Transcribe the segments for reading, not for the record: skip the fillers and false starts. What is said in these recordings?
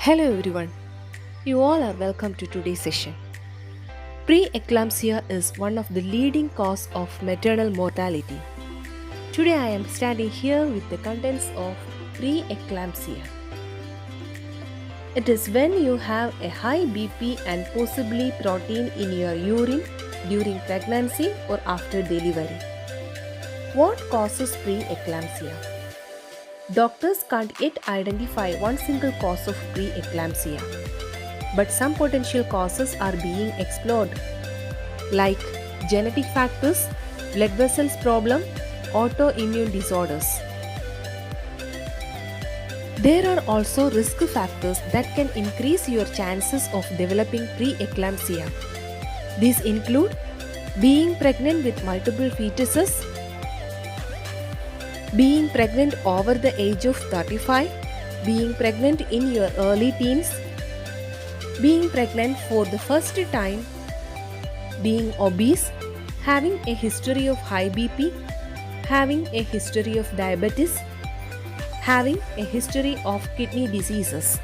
Hello everyone, you all are welcome to today's session. Preeclampsia is one of the leading cause of maternal mortality. Today I am standing here with the contents of preeclampsia. It is when you have a high BP and possibly protein in your urine during pregnancy or after delivery. What causes preeclampsia? Doctors can't yet identify one single cause of preeclampsia, but some potential causes are being explored, like genetic factors, blood vessels problem, autoimmune disorders. There are also risk factors that can increase your chances of developing preeclampsia. These include being pregnant with multiple fetuses, being pregnant over the age of 35, being pregnant in your early teens, being pregnant for the first time, being obese, having a history of high BP, having a history of diabetes, having a history of kidney diseases.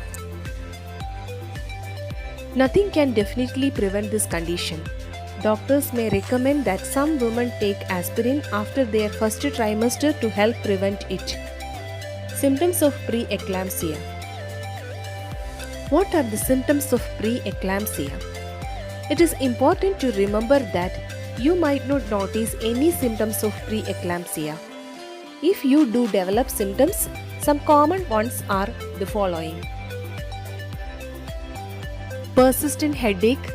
Nothing can definitely prevent this condition. Doctors may recommend that some women take aspirin after their first trimester to help prevent it. Symptoms of preeclampsia. What are the symptoms of preeclampsia? It is important to remember that you might not notice any symptoms of preeclampsia. If you do develop symptoms, some common ones are the following: persistent headache,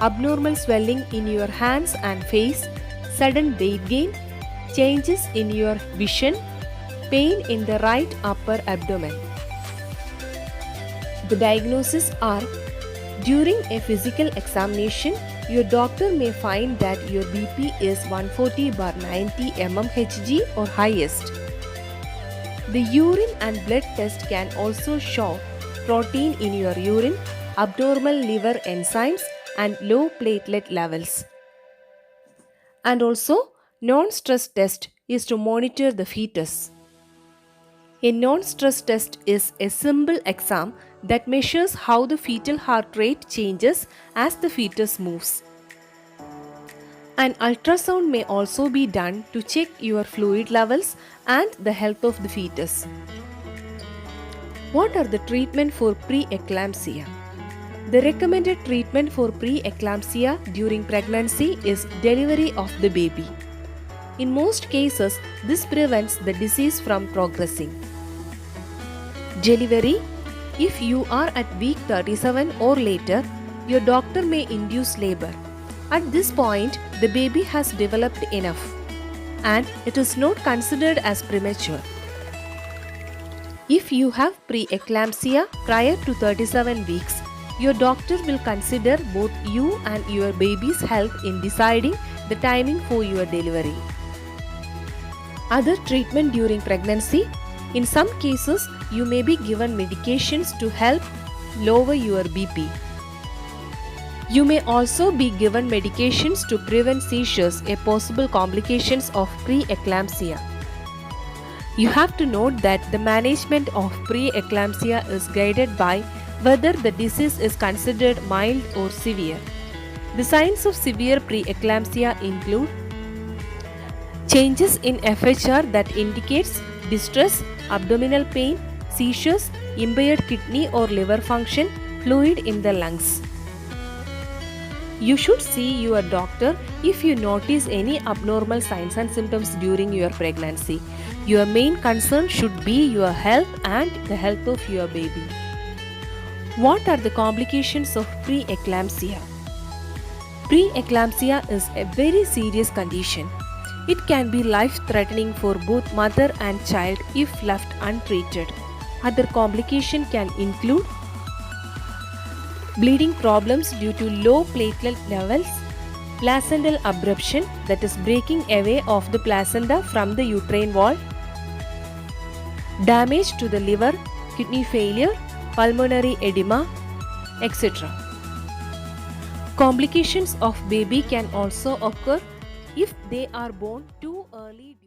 abnormal swelling in your hands and face, sudden weight gain, changes in your vision, pain in the right upper abdomen. The diagnoses are: during a physical examination, your doctor may find that your BP is 140/90 mmHg or highest. The urine and blood test can also show protein in your urine, abnormal liver enzymes, and low platelet levels. And also, non-stress test is to monitor the fetus. A non-stress test is a simple exam that measures how the fetal heart rate changes as the fetus moves. An ultrasound may also be done to check your fluid levels and the health of the fetus. What are the treatment for preeclampsia? The recommended treatment for preeclampsia during pregnancy is delivery of the baby. In most cases, this prevents the disease from progressing. Delivery: if you are at week 37 or later, your doctor may induce labor. At this point, the baby has developed enough, and it is not considered as premature. If you have preeclampsia prior to 37 weeks, your doctor will consider both you and your baby's health in deciding the timing for your delivery. Other treatment during pregnancy: in some cases, you may be given medications to help lower your BP. You may also be given medications to prevent seizures, a possible complications of preeclampsia. You have to note that the management of preeclampsia is guided by whether the disease is considered mild or severe. The signs of severe preeclampsia include changes in FHR that indicates distress, abdominal pain, seizures, impaired kidney or liver function, fluid in the lungs. You should see your doctor if you notice any abnormal signs and symptoms during your pregnancy. Your main concern should be your health and the health of your baby. What are the complications of preeclampsia? Preeclampsia is a very serious condition. It can be life-threatening for both mother and child if left untreated. Other complications can include bleeding problems due to low platelet levels, placental abruption, that is breaking away of the placenta from the uterine wall, damage to the liver, kidney failure, pulmonary edema, etc. Complications of baby can also occur if they are born too early.